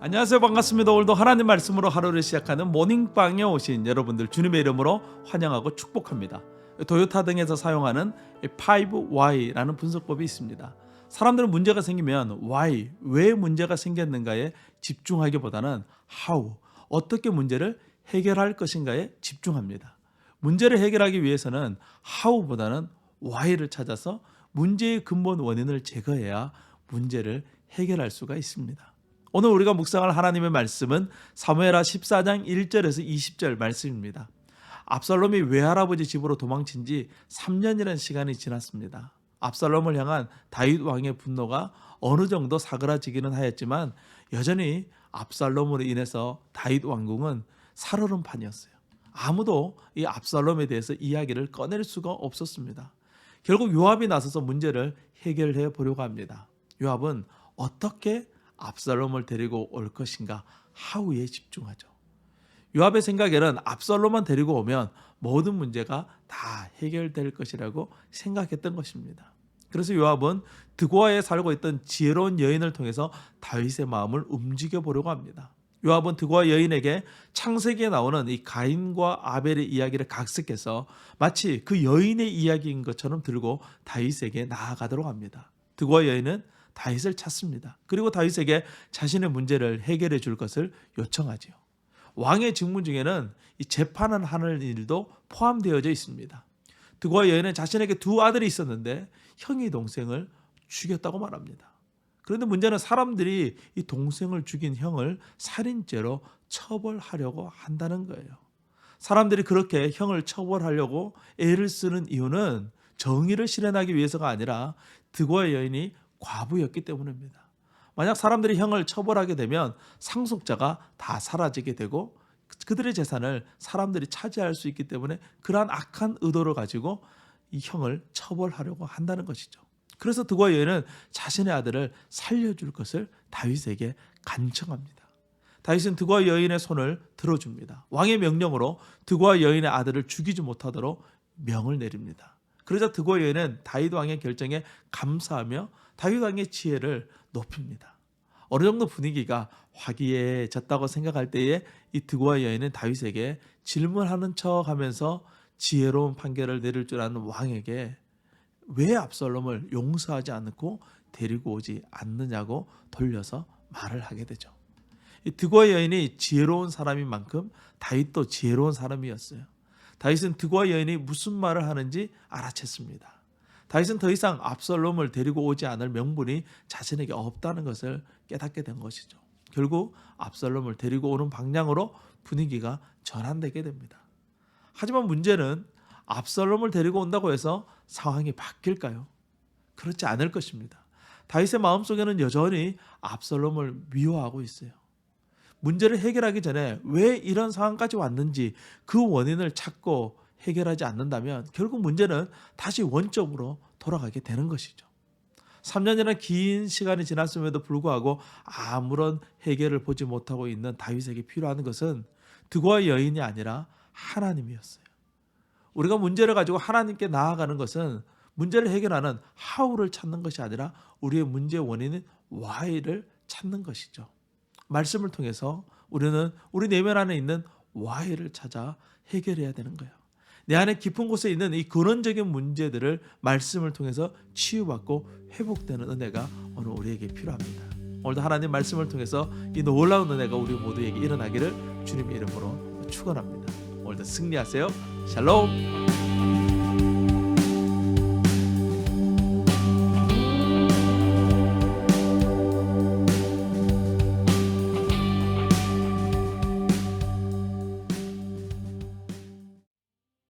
안녕하세요. 반갑습니다. 오늘도 하나님 말씀으로 하루를 시작하는 모닝빵에 오신 여러분들 주님의 이름으로 환영하고 축복합니다. 토요타 등에서 사용하는 5Y라는 분석법이 있습니다. 사람들은 문제가 생기면 Why, 왜 문제가 생겼는가에 집중하기보다는 How, 어떻게 문제를 해결할 것인가에 집중합니다. 문제를 해결하기 위해서는 How보다는 Why를 찾아서 문제의 근본 원인을 제거해야 문제를 해결할 수가 있습니다. 오늘 우리가 묵상할 하나님의 말씀은 사무엘하 14장 1절에서 20절 말씀입니다. 압살롬이 외할아버지 집으로 도망친 지 3년이라는 시간이 지났습니다. 압살롬을 향한 다윗 왕의 분노가 어느 정도 사그라지기는 하였지만 여전히 압살롬으로 인해서 다윗 왕궁은 살얼음판이었어요. 아무도 이 압살롬에 대해서 이야기를 꺼낼 수가 없었습니다. 결국 요압이 나서서 문제를 해결해 보려고 합니다. 요압은 어떻게 압살롬을 데리고 올 것인가 하우에 집중하죠. 요압의 생각에는 압살롬만 데리고 오면 모든 문제가 다 해결될 것이라고 생각했던 것입니다. 그래서 요압은 드고아에 살고 있던 지혜로운 여인을 통해서 다윗의 마음을 움직여 보려고 합니다. 요압은 드고아 여인에게 창세기에 나오는 이 가인과 아벨의 이야기를 각색해서 마치 그 여인의 이야기인 것처럼 들고 다윗에게 나아가도록 합니다. 드고아 여인은 다윗을 찾습니다. 그리고 다윗에게 자신의 문제를 해결해 줄 것을 요청하지요. 왕의 직무 중에는 이 재판을 하는 일도 포함되어져 있습니다. 드고아 여인은 자신에게 두 아들이 있었는데 형이 동생을 죽였다고 말합니다. 그런데 문제는 사람들이 이 동생을 죽인 형을 살인죄로 처벌하려고 한다는 거예요. 사람들이 그렇게 형을 처벌하려고 애를 쓰는 이유는 정의를 실현하기 위해서가 아니라 드고아 여인이 과부였기 때문입니다. 만약 사람들이 형을 처벌하게 되면 상속자가 다 사라지게 되고 그들의 재산을 사람들이 차지할 수 있기 때문에 그러한 악한 의도를 가지고 이 형을 처벌하려고 한다는 것이죠. 그래서 드고아 여인은 자신의 아들을 살려줄 것을 다윗에게 간청합니다. 다윗은 드고아 여인의 손을 들어줍니다. 왕의 명령으로 드고아 여인의 아들을 죽이지 못하도록 명을 내립니다. 그러자 드고아 여인은 다윗 왕의 결정에 감사하며 다윗 왕의 지혜를 높입니다. 어느 정도 분위기가 화기애애해졌다고 생각할 때에 이 드고아 여인은 다윗에게 질문하는 척하면서 지혜로운 판결을 내릴 줄 아는 왕에게 왜 압살롬을 용서하지 않고 데리고 오지 않느냐고 돌려서 말을 하게 되죠. 이 드고아 여인이 지혜로운 사람인 만큼 다윗도 지혜로운 사람이었어요. 다윗은 드고아 여인이 무슨 말을 하는지 알아챘습니다. 다윗은 더 이상 압살롬을 데리고 오지 않을 명분이 자신에게 없다는 것을 깨닫게 된 것이죠. 결국 압살롬을 데리고 오는 방향으로 분위기가 전환되게 됩니다. 하지만 문제는 압살롬을 데리고 온다고 해서 상황이 바뀔까요? 그렇지 않을 것입니다. 다윗의 마음속에는 여전히 압살롬을 미워하고 있어요. 문제를 해결하기 전에 왜 이런 상황까지 왔는지 그 원인을 찾고 해결하지 않는다면 결국 문제는 다시 원점으로 돌아가게 되는 것이죠. 3년이나 긴 시간이 지났음에도 불구하고 아무런 해결을 보지 못하고 있는 다윗에게 필요한 것은 드고아 여인이 아니라 하나님이었어요. 우리가 문제를 가지고 하나님께 나아가는 것은 문제를 해결하는 how를 찾는 것이 아니라 우리의 문제의 원인인 why를 찾는 것이죠. 말씀을 통해서 우리는 우리 내면 안에 있는 why를 찾아 해결해야 되는 거예요. 내 안에 깊은 곳에 있는 이 근원적인 문제들을 말씀을 통해서 치유받고 회복되는 은혜가 오늘 우리에게 필요합니다. 오늘도 하나님 말씀을 통해서 이 놀라운 은혜가 우리 모두에게 일어나기를 주님의 이름으로 축원합니다. 오늘도 승리하세요. 샬롬.